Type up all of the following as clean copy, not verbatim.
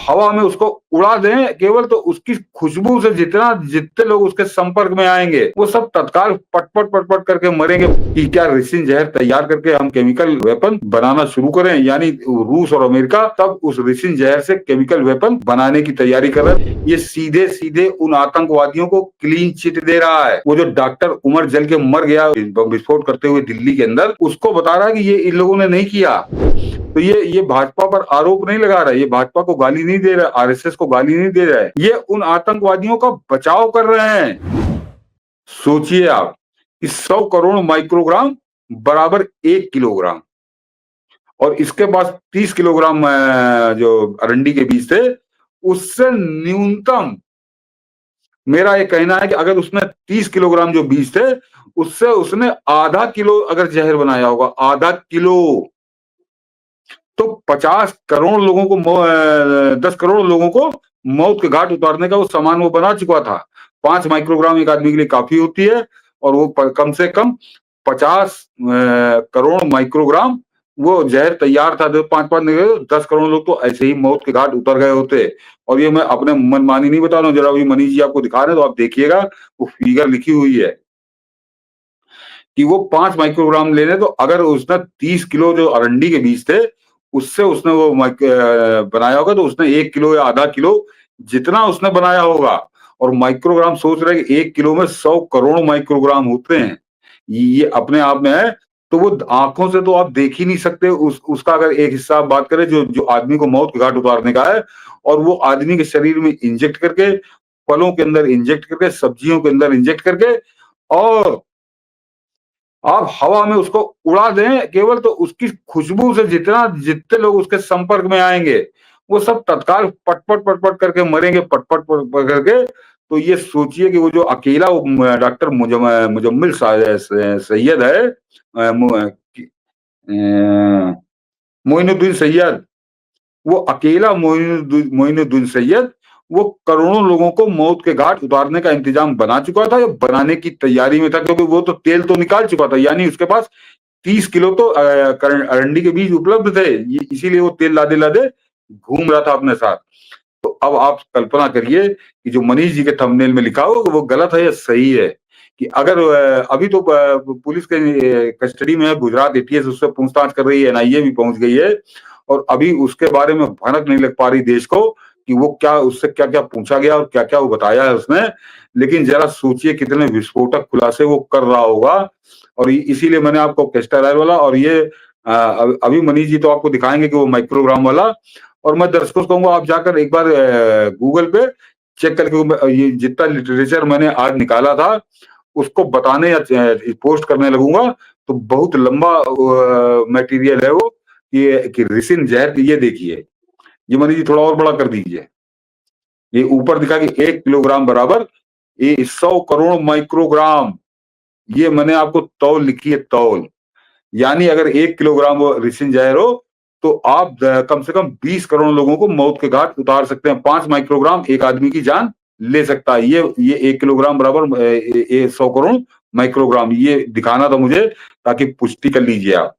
हवा में उसको उड़ा दें केवल, तो उसकी खुशबू से जितने लोग उसके संपर्क में आएंगे वो सब तत्काल पटपट पटपट करके मरेंगे। कि क्या रेसिन जहर तैयार करके हम केमिकल वेपन बनाना शुरू करें, यानी रूस और अमेरिका तब उस रेसिन जहर से केमिकल वेपन बनाने की तैयारी कर रहे हैं। ये सीधे सीधे उन आतंकवादियों को क्लीन चिट दे रहा है। वो जो डॉक्टर उमर जल के मर गया बम विस्फोट करते हुए दिल्ली के अंदर, उसको बता रहा है कि ये इन लोगों ने नहीं किया। तो ये भाजपा पर आरोप नहीं लगा रहा है, ये भाजपा को गाली नहीं दे रहा है, आरएसएस को गाली नहीं दे रहा है, ये उन आतंकवादियों का बचाव कर रहे हैं। सोचिए आप कि 100 करोड़ माइक्रोग्राम बराबर 1 किलोग्राम, और इसके पास 30 किलोग्राम जो अरंडी के बीज थे, उससे न्यूनतम मेरा ये कहना है कि अगर उसने 30 किलोग्राम जो बीज थे, उससे उसने आधा किलो अगर जहर बनाया होगा, आधा किलो, तो 50 करोड़ लोगों को 10 करोड़ लोगों को मौत के घाट उतारने का वो सामान वो बना चुका था। 5 माइक्रोग्राम एक आदमी के लिए काफी होती है, और वो कम से कम 50 करोड़ माइक्रोग्राम वो जहर तैयार था। 5-5 नहीं, 10 करोड़ लोग तो ऐसे ही मौत के घाट उतर गए होते। और ये मैं अपने मनमानी नहीं बता रहा हूँ, जरा अभी मनीष जी आपको दिखा रहे हैं तो आप देखिएगा, वो फिगर लिखी हुई है कि वो 5 माइक्रोग्राम ले लें, तो अगर उसने 30 किलो जो अरंडी के बीज थे, उससे उसने वो बनाया होगा, तो उसने 1 किलो या आधा किलो जितना उसने बनाया होगा। और माइक्रोग्राम सोच रहे हैं कि 1 किलो में 100 करोड़ माइक्रोग्राम होते हैं। ये अपने आप में है, तो वो आंखों से तो आप देख ही नहीं सकते। उसका अगर एक हिस्सा आप बात करें जो जो आदमी को मौत के घाट उतारने का है, और वो आदमी के शरीर में इंजेक्ट करके, फलों के अंदर इंजेक्ट करके, सब्जियों के अंदर इंजेक्ट करके, और आप हवा में उसको उड़ा दें केवल, तो उसकी खुशबू से जितने लोग उसके संपर्क में आएंगे वो सब तत्काल पटपट पटपट करके मरेंगे, पटपट पटपट करके। तो ये सोचिए कि वो जो अकेला वो डॉक्टर मुजम्मिल सैयद है, मोइनुद्दीन सैयद, वो अकेला मोइनुद्दीन सैयद वो करोड़ों लोगों को मौत के घाट उतारने का इंतजाम बना चुका था, या बनाने की तैयारी में था, क्योंकि वो तो तेल तो निकाल चुका था, यानी उसके पास 30 किलो तो अरंडी के बीज उपलब्ध थे, इसीलिए वो तेल लादे लादे घूम रहा था अपने साथ। तो अब आप कल्पना करिए कि जो मनीष जी के थंबनेल में लिखा हो वो गलत है या सही है। कि अगर अभी तो पुलिस के कस्टडी में है, गुजरात एटीएस उससे पूछताछ कर रही है, एनआईए भी पहुंच गई है, और अभी उसके बारे में भनक नहीं लग पा रही देश को कि वो क्या, उससे क्या क्या पूछा गया और क्या क्या वो बताया है उसने। लेकिन जरा सोचिए कितने विस्फोटक खुलासे वो कर रहा होगा। और इसीलिए मैंने आपको कैस्टर ऑयल वाला, और ये अभी मनीष जी तो आपको दिखाएंगे कि वो माइक्रोग्राम वाला। और मैं दर्शकों को कहूंगा आप जाकर एक बार गूगल पे चेक करके, ये जितना लिटरेचर मैंने आज निकाला था उसको बताने या पोस्ट करने लगूंगा, तो बहुत लंबा मटेरियल है वो। कि रिसिन जहर, ये देखिए, ये मनीष जी थोड़ा और बड़ा कर दीजिए, ये ऊपर दिखा कि 1 किलोग्राम बराबर ये 100 करोड़ माइक्रोग्राम। ये मैंने आपको तौल लिखी है, तौल, यानी अगर 1 किलोग्राम वो रिसिन जहर हो, तो आप कम से कम 20 करोड़ लोगों को मौत के घाट उतार सकते हैं। 5 माइक्रोग्राम एक आदमी की जान ले सकता है। ये 1 किलोग्राम बराबर 100 करोड़ माइक्रोग्राम, ये दिखाना था मुझे ताकि पुष्टि कर लीजिए आप।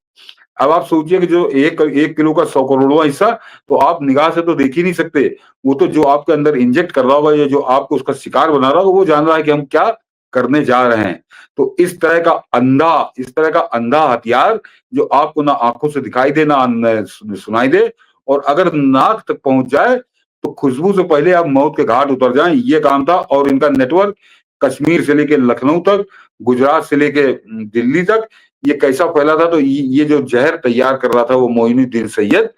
अब आप सोचिए कि जो एक किलो का 100 करोड़वां हिस्सा, तो आप निगाह से तो देख ही नहीं सकते। वो तो जो आपके अंदर इंजेक्ट कर रहा होगा, या जो आपको उसका शिकार बना रहा होगा, वो जान रहा है कि हम क्या करने जा रहे हैं। तो इस तरह का अंधा हथियार जो आपको ना आंखों से दिखाई दे, ना सुनाई दे, और अगर नाक तक पहुंच जाए तो खुशबू से पहले आप मौत के घाट उतर जाएं, ये काम था। और इनका नेटवर्क कश्मीर से लेके लखनऊ तक, गुजरात से लेके दिल्ली तक ये कैसा फैला था। तो ये जो जहर तैयार कर रहा था वो मोइनुद्दीन सैयद,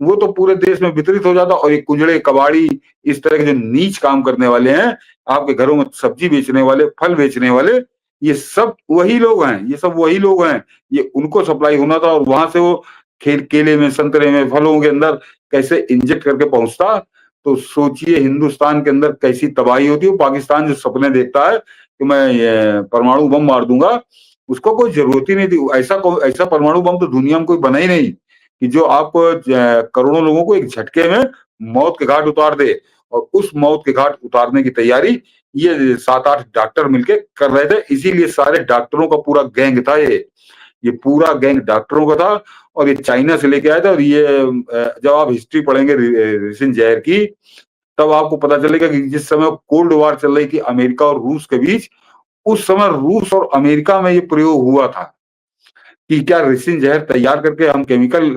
वो तो पूरे देश में वितरित हो जाता। और ये कुंजड़े, कबाड़ी, इस तरह के जो नीच काम करने वाले हैं, आपके घरों में सब्जी बेचने वाले, फल बेचने वाले, ये सब वही लोग हैं, ये सब वही लोग हैं। ये उनको सप्लाई होना था, और वहां से वो केले में, संतरे में, फलों के अंदर कैसे इंजेक्ट करके पहुंचता। तो सोचिए हिंदुस्तान के अंदर कैसी तबाही होती है। पाकिस्तान जो सपने देखता है कि मैं परमाणु बम मार दूंगा, उसको कोई जरूरत ही नहीं थी। ऐसा परमाणु बम तो दुनिया में कोई बना ही नहीं कि जो आप करोड़ों लोगों को एक झटके में मौत के घाट उतार दे। और उस मौत के घाट उतारने की तैयारी ये 7-8 डॉक्टर मिलके कर रहे थे, इसीलिए सारे डॉक्टरों का पूरा गैंग था ये। ये पूरा गैंग डॉक्टरों का था और ये चाइना से लेके आया था। और ये जब आप हिस्ट्री पढ़ेंगे रिसिन जहर की, तब आपको पता चलेगा कि जिस समय कोल्ड वॉर चल रही थी अमेरिका और रूस के बीच, उस समय रूस और अमेरिका में ये प्रयोग हुआ था कि क्या रेसिन जहर तैयार करके हम केमिकल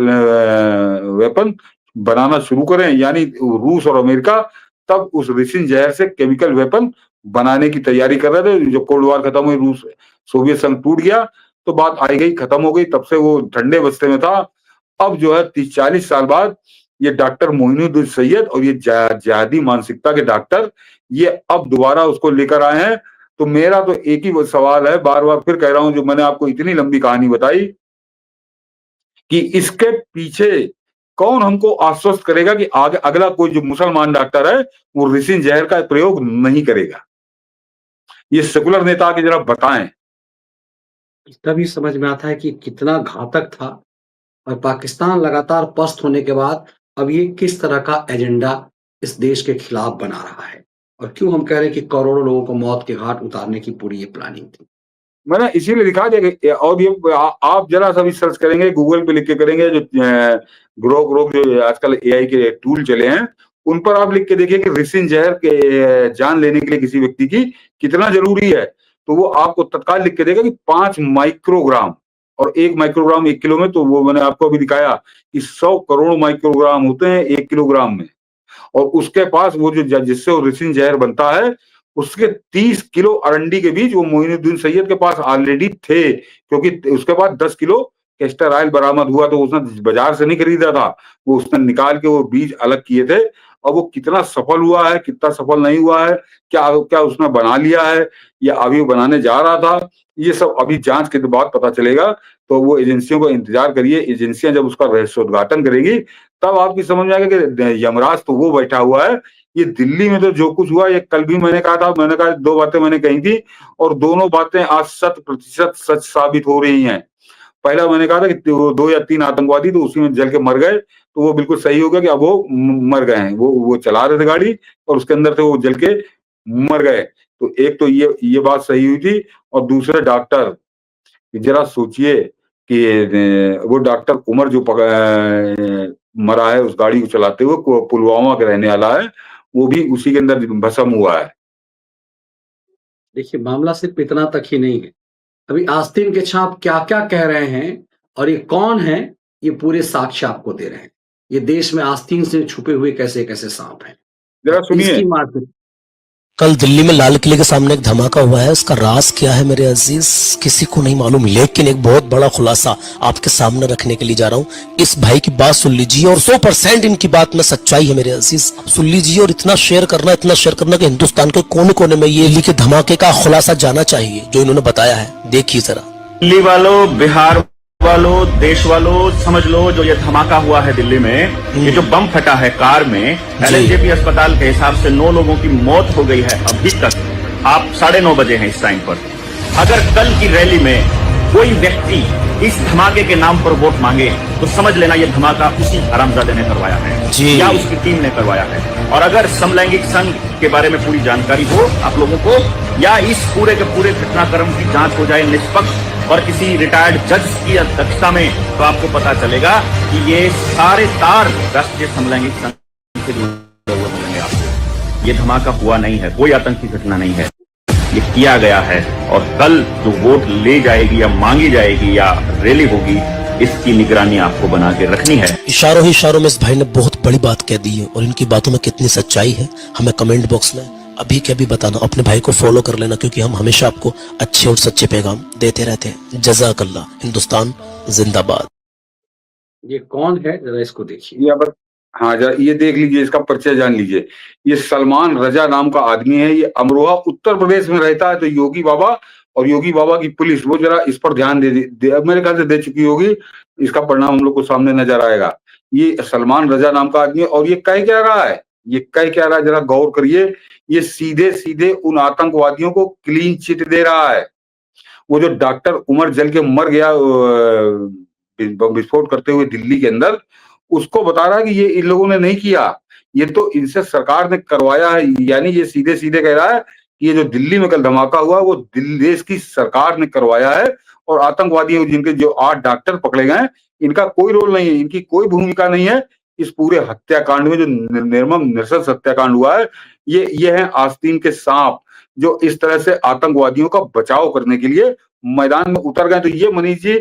वेपन बनाना शुरू करें। यानी रूस और अमेरिका तब उस रेसिन जहर से केमिकल वेपन बनाने की तैयारी कर रहे थे। जब कोल्ड वॉर खत्म हुई, रूस सोवियत संघ टूट गया, तो बात आई गई, खत्म हो गई, तब से वो ठंडे बस्ते में था। अब जो है 30-40 साल बाद ये डॉक्टर मोइनुद्दीन सैयद और ये जिहादी मानसिकता के डॉक्टर ये अब दोबारा उसको लेकर आए हैं। तो मेरा तो एक ही सवाल है, बार बार फिर कह रहा हूं, जो मैंने आपको इतनी लंबी कहानी बताई, कि इसके पीछे कौन हमको आश्वस्त करेगा कि आगे अगला कोई जो मुसलमान डॉक्टर है वो रेसिन जहर का प्रयोग नहीं करेगा। ये सेकुलर नेता आके जरा बताएं। तभी समझ में आता है कि कितना घातक था और पाकिस्तान लगातार पस्त होने के बाद अब ये किस तरह का एजेंडा इस देश के खिलाफ बना रहा है और क्यों हम कह रहे हैं कि करोड़ों लोगों को मौत के घाट उतारने की पूरी ये प्लानिंग थी। मैंने इसीलिए दिखा दिया कि और ये आप जरा सा भी सर्च करेंगे, गूगल पे लिख के करेंगे, जो ग्रोक ग्रोक जो आजकल एआई के टूल चले हैं, उन पर आप लिख के देखिए कि रेसिन जहर के जान लेने के लिए किसी व्यक्ति की कितना जरूरी है। तो वो आपको तत्काल लिख के देगा कि 5 माइक्रोग्राम, और 1 माइक्रोग्राम 1 किलो में, तो वो मैंने आपको अभी दिखाया कि 100 करोड़ माइक्रोग्राम होते हैं 1 किलोग्राम में। और उसके पास वो जो जिससे वो रेसिन जहर बनता है, उसके 30 किलो अरंडी के बीज वो मोइनुद्दीन सैयद के पास ऑलरेडी थे, क्योंकि उसके बाद 10 किलो कैस्टर ऑयल बरामद हुआ। तो उसने बाजार से नहीं खरीदा था, वो उसने निकाल के वो बीज अलग किए थे। और वो कितना सफल हुआ है, कितना सफल नहीं हुआ है, क्या क्या उसने बना लिया है या अभी वो बनाने जा रहा था, ये सब अभी जांच के बाद पता चलेगा। तो वो एजेंसियों को इंतजार करिए, एजेंसियां जब उसका रहस्योद्घाटन करेगी तब आपकी समझ में आएगा कि यमराज तो वो बैठा हुआ है। ये दिल्ली में तो जो कुछ हुआ, ये कल भी मैंने कहा था, मैंने कहा 2 बातें मैंने कही थी और दोनों बातें आज 100% सच साबित हो रही हैं। पहला मैंने कहा था कि वो 2 या 3 आतंकवादी तो उसी में जल के मर गए, तो वो बिल्कुल सही हो गया कि अब वो मर गए हैं। वो चला रहे थे गाड़ी और उसके अंदर से वो जल के मर गए। तो एक तो ये बात सही हुई थी। और दूसरे डॉक्टर, जरा सोचिए कि वो डॉक्टर उमर जो मरा है उस गाड़ी को चलाते हुए, पुलवामा का रहने वाला है, वो भी उसी के अंदर भस्म हुआ है। देखिए मामला सिर्फ इतना तक ही नहीं है, अभी आस्तीन के छाप क्या क्या कह रहे हैं और ये कौन है, ये पूरे साक्ष्य आपको दे रहे हैं। ये देश में आस्तीन से छुपे हुए कैसे कैसे सांप हैं जरा और सुनिए। इसकी मार कल दिल्ली में लाल किले के सामने एक धमाका हुआ है। उसका राज क्या है मेरे अजीज, किसी को नहीं मालूम, लेकिन एक बहुत बड़ा खुलासा आपके सामने रखने के लिए जा रहा हूँ। इस भाई की बात सुन लीजिए और 100% इनकी बात में सच्चाई है मेरे अजीज। आप सुन लीजिए और इतना शेयर करना कि हिंदुस्तान के कोने कोने में ये दिल्ली के धमाके का खुलासा जाना चाहिए जो इन्होंने बताया है। देखिए जरा। दिल्ली वालों, बिहार वालों, देश वालों, समझ लो जो ये धमाका हुआ है दिल्ली में, ये जो बम फटा है कार में, एलएनजेपी अस्पताल के हिसाब से 9 लोगों की मौत हो गई है अभी तक। आप 9:30 बजे हैं इस टाइम पर। अगर कल की रैली में कोई व्यक्ति इस धमाके के नाम पर वोट मांगे तो समझ लेना ये धमाका उसी हरामजादे ने करवाया है या उसकी टीम ने करवाया है। और अगर समलैंगिक संघ के बारे में पूरी जानकारी हो आप लोगों को, या इस पूरे के पूरे घटनाक्रम की जांच हो जाए निष्पक्ष और किसी रिटायर्ड जज की अध्यक्षता में, तो आपको पता चलेगा कि ये सारे तार राष्ट्रीय समलैंगिक संघ से जुड़े हुए मिलेंगे आपको। ये धमाका हुआ नहीं है, कोई आतंकी घटना नहीं है, ये किया गया है। और कल जो वोट ले जाएगी या मांगी जाएगी या रैली होगी, इसकी निगरानी आपको बना के रखनी है। इशारों ही इशारों में इस भाई ने बहुत बड़ी बात कह दी है और इनकी बातों में कितनी सच्चाई है हमें कमेंट बॉक्स में अभी के अभी बताना। अपने भाई को फॉलो कर लेना क्योंकि हम हमेशा आपको अच्छे और सच्चे पैगाम देते रहते हैं। जज़ाकल्लाह। हिंदुस्तान जिंदाबाद। ये कौन है जरा इसको देखिए। ये बस, हाँ जरा ये देख लीजिए, इसका परिचय जान लीजिए। ये सलमान रजा नाम का आदमी है, ये अमरोहा उत्तर प्रदेश में रहता है। तो योगी बाबा और योगी बाबा की पुलिस वो जरा इस पर ध्यान दे अब मेरे ख्याल से दे चुकी होगी। इसका परिणाम हम लोग को सामने नजर आएगा। ये सलमान रजा नाम का आदमी है और ये कह क्या रहा है, ये कह क्या रहा है, जरा गौर करिए। ये सीधे सीधे उन आतंकवादियों को क्लीन चिट दे रहा है। वो जो डॉक्टर उमर जल के मर गया विस्फोट करते हुए दिल्ली के अंदर, उसको बता रहा है कि ये इन लोगों ने नहीं किया, ये तो इनसे सरकार ने करवाया है। यानी ये सीधे सीधे कह रहा है कि ये जो दिल्ली में कल धमाका हुआ वो देश की सरकार ने करवाया है, और आतंकवादी जिनके जो 8 डॉक्टर पकड़े गए हैं, इनका कोई रोल नहीं है, इनकी कोई भूमिका नहीं है इस पूरे हत्याकांड में, जो निर्मम नृशंस हत्याकांड हुआ है। ये है आस्तीन के सांप, जो इस तरह से आतंकवादियों का बचाव करने के लिए मैदान में उतर गए। तो ये मनीष जी,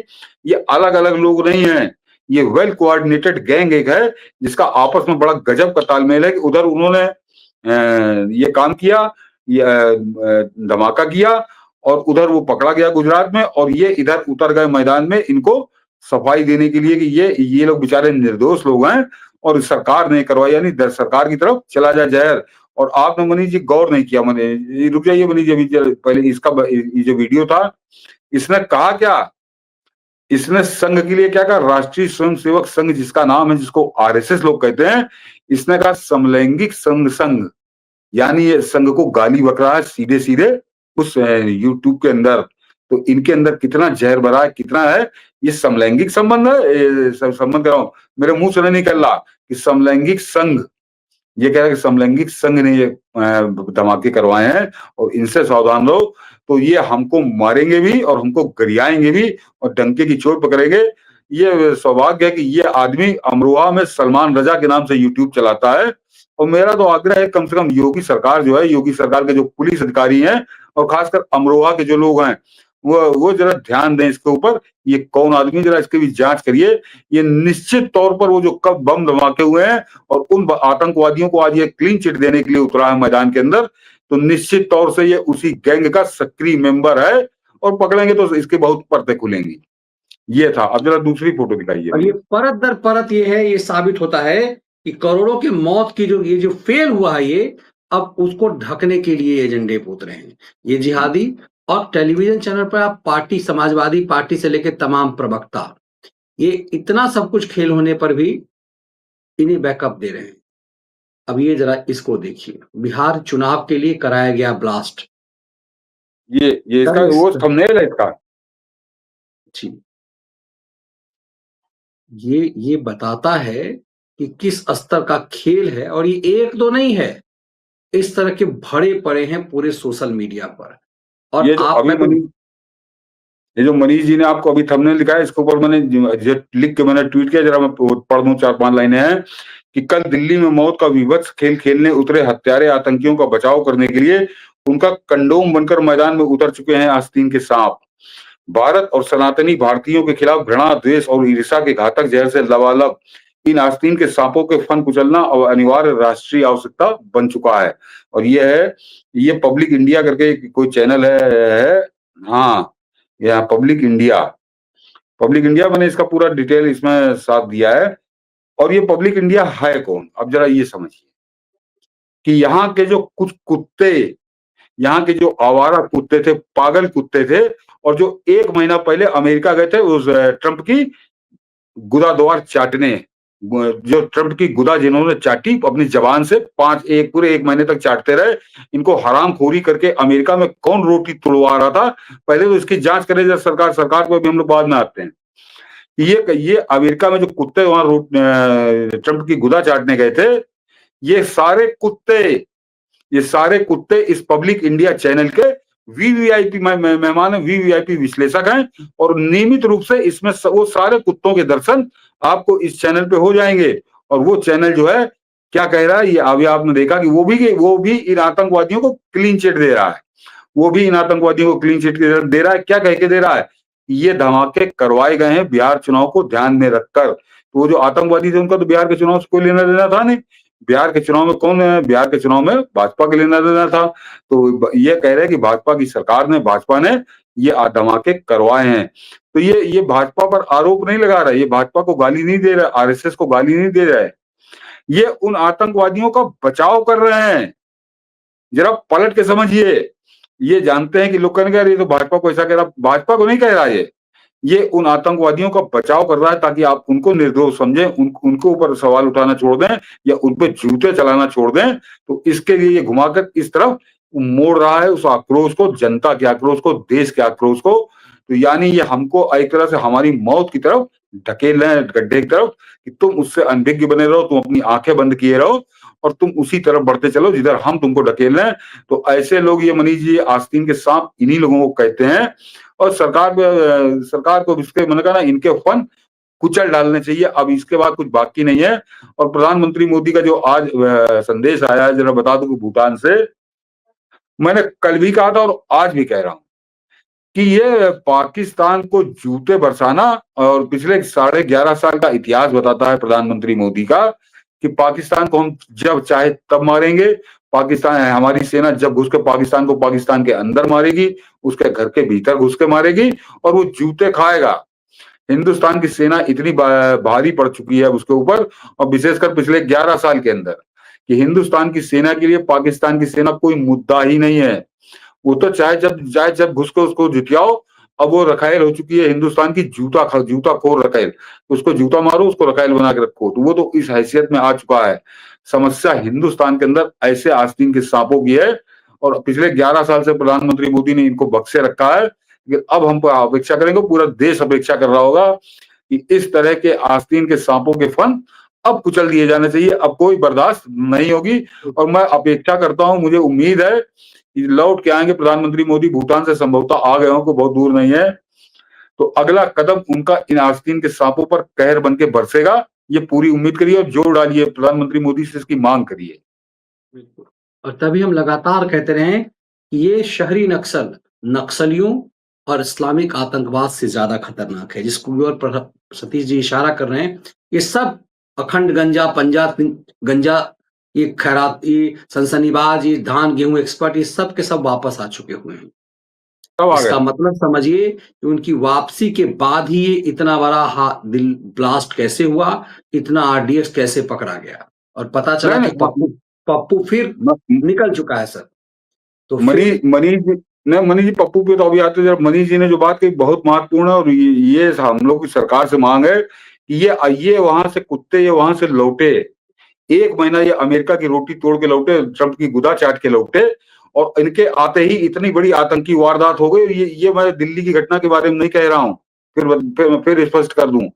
ये अलग अलग लोग नहीं है, ये वेल कोऑर्डिनेटेड गैंग एक है, जिसका आपस में बड़ा गजब का तालमेल है कि उधर उन्होंने ये काम किया, ये धमाका किया, और उधर वो पकड़ा गया गुजरात में, और ये इधर उतर गए मैदान में इनको सफाई देने के लिए कि ये लोग बेचारे निर्दोष लोग हैं और सरकार ने करवाई, यानी सरकार की तरफ चला जाए जहर। और आपने मनीष जी गौर नहीं किया, मनीष रुक जाइए मनीष जी, अभी पहले इसका ये जो वीडियो था, इसने कहा क्या, इसने संघ के लिए क्या कहा, राष्ट्रीय स्वयंसेवक संघ जिसका नाम है, जिसको आरएसएस लोग कहते हैं, इसने कहा समलैंगिक संघ, यानी ये संघ को गाली बक रहा है सीधे सीधे उस यूट्यूब के अंदर। तो इनके अंदर कितना जहर भरा है, कितना है, ये समलैंगिक संबंध है, संबंध कर रहा हूं, मेरे मुंह से नहीं निकल रहा कि समलैंगिक संघ, ये कह रहा है कि समलैंगिक संघ ने ये धमाके करवाए हैं और इनसे सावधान रहो, तो ये हमको मारेंगे भी और हमको गरियाएंगे भी और डंके की चोट पकड़ेंगे। ये सौभाग्य है कि ये आदमी अमरोहा में सलमान रजा के नाम से यूट्यूब चलाता है, और मेरा तो आग्रह है कम से कम योगी सरकार जो है, योगी सरकार के जो पुलिस अधिकारी हैं और खासकर अमरोहा के जो लोग हैं, वो जरा ध्यान दें इसके ऊपर, ये कौन आदमी, जरा इसकी भी जांच करिए। ये निश्चित तौर पर वो जो कब बम धमाके हुए हैं और उन आतंकवादियों को आज ये क्लीन चिट देने के लिए उतरा है मैदान के अंदर, तो निश्चित तौर से ये उसी गैंग का सक्रिय मेंबर है, और पकड़ेंगे तो इसके बहुत परतें खुलेंगी। ये था। अब जरा दूसरी फोटो दिखाइए। और ये परत दर परत ये है, ये साबित होता है कि करोड़ों की मौत की जो ये जो फेल हुआ है, ये अब उसको ढकने के लिए एजेंडे पोत रहे हैं ये जिहादी। और टेलीविजन चैनल पर आप पार्टी, समाजवादी पार्टी से लेकर तमाम प्रवक्ता, ये इतना सब कुछ खेल होने पर भी इन्हें बैकअप दे रहे हैं। अब ये जरा इसको देखिए, बिहार चुनाव के लिए कराया गया ब्लास्ट। ये इसका वो थंबनेल है इसका। जी, ये बताता है कि किस स्तर का खेल है, और ये एक दो नहीं है, इस तरह के भरे पड़े हैं पूरे सोशल मीडिया पर। और ये जो अभी ये जो मनीष जी ने आपको अभी थंबनेल दिखाया, इसके ऊपर मैंने जो लिख के मैंने ट्वीट किया, जरा मैं पढ़ दूं, 4-5 लाइनें हैं कि कल दिल्ली में मौत का विभत्स खेल खेलने उतरे हत्यारे आतंकियों का बचाव करने के लिए उनका कंडोम बनकर मैदान में उतर चुके हैं आस्तीन के सांप। भारत और सनातनी भारतीयों के खिलाफ घृणा, द्वेष और ईर्ष्या के घातक जहर से लबालब इन आस्तीन के सांपों के फन कुचलना और अनिवार्य राष्ट्रीय आवश्यकता बन चुका है। और ये पब्लिक इंडिया करके कोई चैनल है, हाँ, यहाँ पब्लिक इंडिया मैंने इसका पूरा डिटेल इसमें साथ दिया है। और ये पब्लिक इंडिया है कौन, अब जरा ये समझिए कि यहाँ के जो कुछ कुत्ते, यहाँ के जो आवारा कुत्ते थे, पागल कुत्ते थे, और जो 1 महीना पहले अमेरिका गए थे उस ट्रंप की गुदा द्वार चाटने, जो ट्रंप की गुदा जिन्होंने चाटी अपनी जबान से, पूरे 1 महीने तक चाटते रहे। इनको हरामखोरी करके अमेरिका में कौन रोटी तुड़वा रहा था, पहले तो इसकी जांच करे जब सरकार को भी हम लोग बाद में आते हैं। ये अमेरिका में जो कुत्ते वहां ट्रंप की गुदा चाटने गए थे, ये सारे कुत्ते इस पब्लिक इंडिया चैनल के वीवीआईपी मेहमान, वीवीआईपी विश्लेषक हैं, और नियमित रूप से इसमें वो सारे कुत्तों के दर्शन आपको इस चैनल पे हो जाएंगे। और वो चैनल जो है क्या कह रहा है, ये अभी आपने देखा कि वो भी इन आतंकवादियों को क्लीन चिट दे रहा है, दे रहा है। क्या कह के दे रहा है, ये धमाके करवाए गए हैं बिहार चुनाव को ध्यान में रखकर। तो वो जो आतंकवादी थे उनका तो बिहार के चुनाव से कोई लेना देना था नहीं, बिहार के चुनाव में कौन है, बिहार के चुनाव में भाजपा के लेना देना था। तो ये कह रहे हैं कि भाजपा की सरकार ने, भाजपा ने ये धमाके करवाए हैं। तो ये भाजपा पर आरोप नहीं लगा रहा है, ये भाजपा को गाली नहीं दे रहा है, आरएसएस को गाली नहीं दे रहा है, ये उन आतंकवादियों का बचाव कर रहे हैं। जरा पलट के समझिए। ये जानते हैं कि लोग कहेंगे ये तो भाजपा को ऐसा कह रहा, भाजपा को नहीं कह रहा ये उन आतंकवादियों का बचाव कर रहा है, ताकि आप उनको निर्दोष समझें, उनके ऊपर सवाल उठाना छोड़ दें या उन पे जूते चलाना छोड़ दें। तो इसके लिए ये घुमाकर इस तरफ मोड़ रहा है उस आक्रोश को, जनता के आक्रोश को, देश के आक्रोश को। तो यानी ये हमको एक तरह से हमारी मौत की तरफ ढकेल रहे हैं, गड्ढे की तरफ, कि तुम उससे अनभिज्ञ बने रहो, तुम अपनी आंखें बंद किए रहो और तुम उसी तरफ बढ़ते चलो जिधर हम तुमको ढकेल रहे हैं। तो ऐसे लोग, ये मनीष जी आस्तीन के सांप, इन्हीं लोगों को कहते हैं। और सरकार को इसके मैंने कहा ना, इनके फन कुचल डालने चाहिए। अब इसके बाद कुछ बाकी नहीं है। और प्रधानमंत्री मोदी का जो आज संदेश आया है, जरा बता दूं कि भूटान से, मैंने कल भी कहा था और आज भी कह रहा हूं कि ये पाकिस्तान को जूते बरसाना, और पिछले 11.5 साल का इतिहास बताता है प्रधानमंत्री मोदी का कि पाकिस्तान को हम जब चाहे तब मारेंगे। पाकिस्तान, हमारी सेना जब घुस के पाकिस्तान को पाकिस्तान के अंदर मारेगी, उसके घर के भीतर घुस के मारेगी और वो जूते खाएगा। हिंदुस्तान की सेना इतनी भारी पड़ चुकी है उसके ऊपर, और विशेषकर पिछले 11 साल के अंदर, कि हिंदुस्तान की सेना के लिए पाकिस्तान की सेना कोई मुद्दा ही नहीं है। वो तो चाहे जब घुस के उसको जुटियाओ। अब वो रखायल हो चुकी है हिंदुस्तान की, जूता खोर रखायल। उसको जूता मारो, उसको रखायल बना के रखो। तो वो तो इस हैसियत में आ चुका है। समस्या हिंदुस्तान के अंदर ऐसे आस्तीन के सांपों की है, और पिछले 11 साल से प्रधानमंत्री मोदी ने इनको बक्से रखा है। लेकिन अब हम अपेक्षा करेंगे, पूरा देश अपेक्षा कर रहा होगा कि इस तरह के आस्तीन के सांपों के फन अब कुचल दिए जाने चाहिए। अब कोई बर्दाश्त नहीं होगी। और मैं अपेक्षा करता हूं, मुझे उम्मीद है कि लौट के आएंगे प्रधानमंत्री मोदी। भूटान से संभवतः आ गए हों, को बहुत दूर नहीं है। तो अगला कदम उनका इन आस्तीन के सांपों पर कहर बन के बरसेगा, ये पूरी उम्मीद करिए और जोर डालिए, प्रधानमंत्री मोदी से इसकी मांग करिए। बिल्कुल। और तभी हम लगातार कहते रहे कि ये शहरी नक्सलियों और इस्लामिक आतंकवाद से ज्यादा खतरनाक है, जिसको और सतीश जी इशारा कर रहे हैं। ये सब अखंड गंजा, ये खैरात, ये सनसनीबाज, ये धान गेहूं एक्सपर्ट, ये सब के सब वापस आ चुके हुए हैं। सब आ इसका गए। मतलब समझिए कि उनकी वापसी के बाद ही ये इतना बड़ा दिल ब्लास्ट कैसे हुआ, इतना आरडीएक्स कैसे पकड़ा गया, और पता चला नहीं, कि पप्पू फिर नहीं, निकल चुका है सर। तो मनीष मनीष जी पप्पू पे तो अभी आते, जब मनीष जी ने जो बात कही बहुत महत्वपूर्ण है। और ये हम लोग की सरकार से मांग है कि ये वहां से कुत्ते, ये वहां से लौटे। 1 महीना ये अमेरिका की रोटी तोड़ के लौटे, ट्रंप की गुदा चाट के लौटे, और इनके आते ही इतनी बड़ी आतंकी वारदात हो गई। ये मैं दिल्ली की घटना के बारे में नहीं कह रहा हूं, फिर स्पष्ट कर दूं।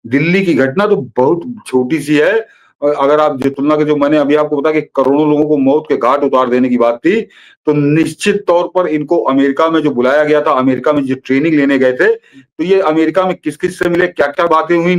दिल्ली की घटना तो बहुत छोटी सी है। और अगर आप जो तुलना के, जो मैंने अभी आपको बताया कि करोड़ों लोगों को मौत के घाट उतार देने की बात थी, तो निश्चित तौर पर इनको अमेरिका में जो बुलाया गया था, अमेरिका में जो ट्रेनिंग लेने गए थे, तो ये अमेरिका में किस किस से मिले, क्या क्या बातें हुई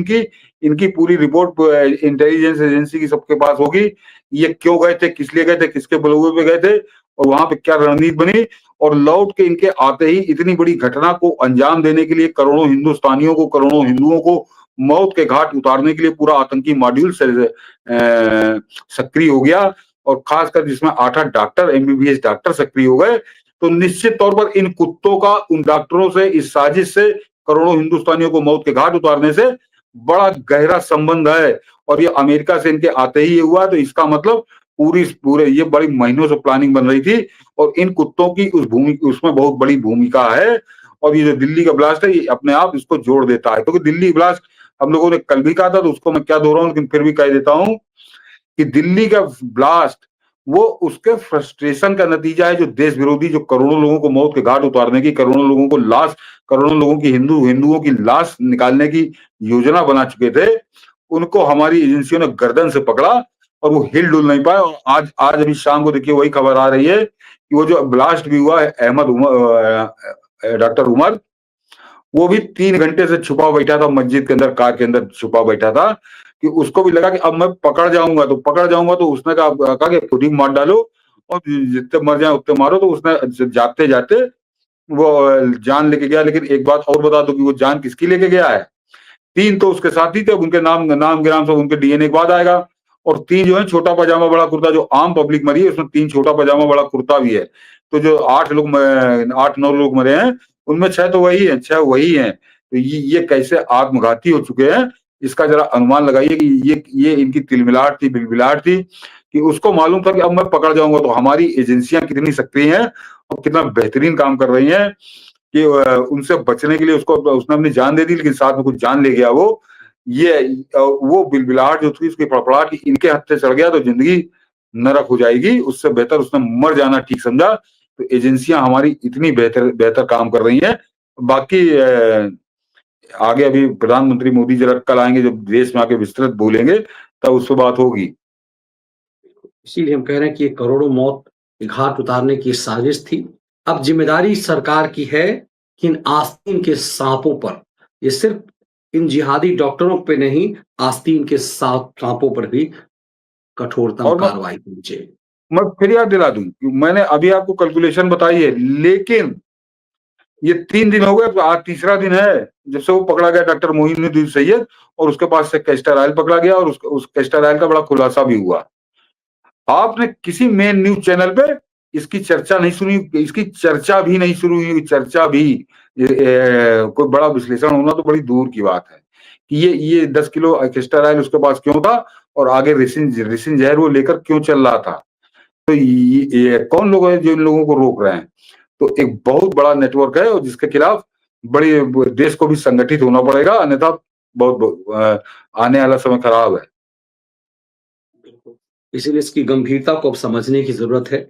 इनकी पूरी रिपोर्ट इंटेलिजेंस एजेंसी की सबके पास होगी। ये क्यों गए थे, किस लिए गए थे, किसके बलबूते पे गए थे, और वहां पे क्या रणनीति बनी। और लौट के इनके आते ही इतनी बड़ी घटना को अंजाम देने के लिए करोड़ों हिंदुस्तानियों को, करोड़ों हिंदुओं को मौत के घाट उतारने के लिए पूरा आतंकी मॉड्यूल सक्रिय हो गया। और खासकर जिसमें 8 डॉक्टर, एमबीबीएस डॉक्टर सक्रिय हो गए। तो निश्चित तौर पर इन कुत्तों का उन डॉक्टरों से, इस साजिश से, करोड़ों हिंदुस्तानियों को मौत के घाट उतारने से बड़ा गहरा संबंध है। और ये अमेरिका से इनके आते ही ये हुआ। तो इसका मतलब पूरे ये बड़ी महीनों से प्लानिंग बन रही थी, और इन कुत्तों की उसमें बहुत बड़ी भूमिका है। और ये जो दिल्ली का ब्लास्ट है, ये अपने आप इसको जोड़ देता है, क्योंकि दिल्ली ब्लास्ट हम लोगों ने कल भी कहा था, तो उसको मैं क्या दोहराऊं, लेकिन फिर भी कह देता हूं कि दिल्ली का ब्लास्ट वो उसके फ्रस्ट्रेशन का नतीजा है, जो देश विरोधी, जो करोड़ों लोगों को मौत के घाट उतारने की, करोड़ों लोगों की हिंदुओं की लाश निकालने की योजना बना चुके थे, उनको हमारी एजेंसियों ने गर्दन से पकड़ा और वो हिल डुल नहीं पाए। और आज अभी शाम को देखिए वही खबर आ रही है कि वो जो ब्लास्ट भी हुआ है, डॉक्टर उमर, वो भी 3 घंटे से छुपा बैठा था मस्जिद के अंदर, कार के अंदर छुपा बैठा था, कि उसको भी लगा कि अब मैं पकड़ जाऊंगा। तो उसने कहा कि खुद ही मार डालो, और जितने मर जाए उतने मारो। तो उसने जाते जाते वो जान लेके गया। लेकिन एक बात और बता दो कि वो जान किसकी लेके गया है। 3 तो उसके साथी थे, उनके नाम गिराम सब उनके डीएनए के बाद आएगा। और 3 जो है छोटा पजामा बड़ा कुर्ता, जो आम पब्लिक मरी है उसमें 3 छोटा पजामा बड़ा कुर्ता भी है। तो जो 8-9 लोग मरे हैं, उनमें 6 तो वही है, 6 वही हैं। तो ये कैसे आत्मघाती हो चुके हैं, इसका जरा अनुमान लगाइए कि ये इनकी तिलमिलाहट थी, बिलबिलाहट थी, कि उसको मालूम था कि अब मैं पकड़ जाऊंगा। तो हमारी एजेंसियां कितनी सक्रिय हैं और कितना बेहतरीन काम कर रही हैं कि उनसे बचने के लिए उसने अपनी जान दे दी, लेकिन साथ में कुछ जान ले गया। वो बिलबिलाहट जो थी, उसकी फड़फड़ाहट, इनके हाथ से चढ़ गया तो जिंदगी नरक हो जाएगी। उससे बेहतर उसने मर जाना ठीक समझा। तो एजेंसियां हमारी इतनी बेहतर काम कर रही हैं। बाकी आगे अभी प्रधानमंत्री मोदी जरा कल आएंगे, जब देश में आके विस्तृत बोलेंगे, तब उस पर बात होगी। इसीलिए हम कह रहे हैं कि ये करोड़ों मौत के घाट उतारने की साजिश थी। अब जिम्मेदारी सरकार की है कि इन आस्तीन के सांपों पर, ये सिर्फ इन जिहादी डॉक्टरों पे नहीं, आस्तीन के सांपों पर भी कठोरतम और कार्रवाई होनी चाहिए। मैं फिर याद दिला दूं कि मैंने अभी आपको कैलकुलेशन बताई है, लेकिन ये 3 दिन हो गए, तो आज तीसरा दिन है जब से वो पकड़ा गया डॉक्टर मोइनुद्दीन सैयद, और उसके पास से कैस्टर ऑयल पकड़ा गया, और उस कैस्टर ऑयल का बड़ा खुलासा भी हुआ। आपने किसी मेन न्यूज चैनल पे इसकी चर्चा नहीं सुनी, इसकी चर्चा भी नहीं शुरू हुई, चर्चा भी कोई बड़ा विश्लेषण होना तो बड़ी दूर की बात है कि ये 10 किलो कैस्टर ऑयल उसके पास क्यों था, और आगे रेसिन जहर वो लेकर क्यों चल रहा था। तो ये कौन लोग हैं जो इन लोगों को रोक रहे हैं। तो एक बहुत बड़ा नेटवर्क है, और जिसके खिलाफ बड़ी देश को भी संगठित होना पड़ेगा, अन्यथा बहुत आने वाला समय खराब है। इसीलिए इसकी गंभीरता को अब समझने की जरूरत है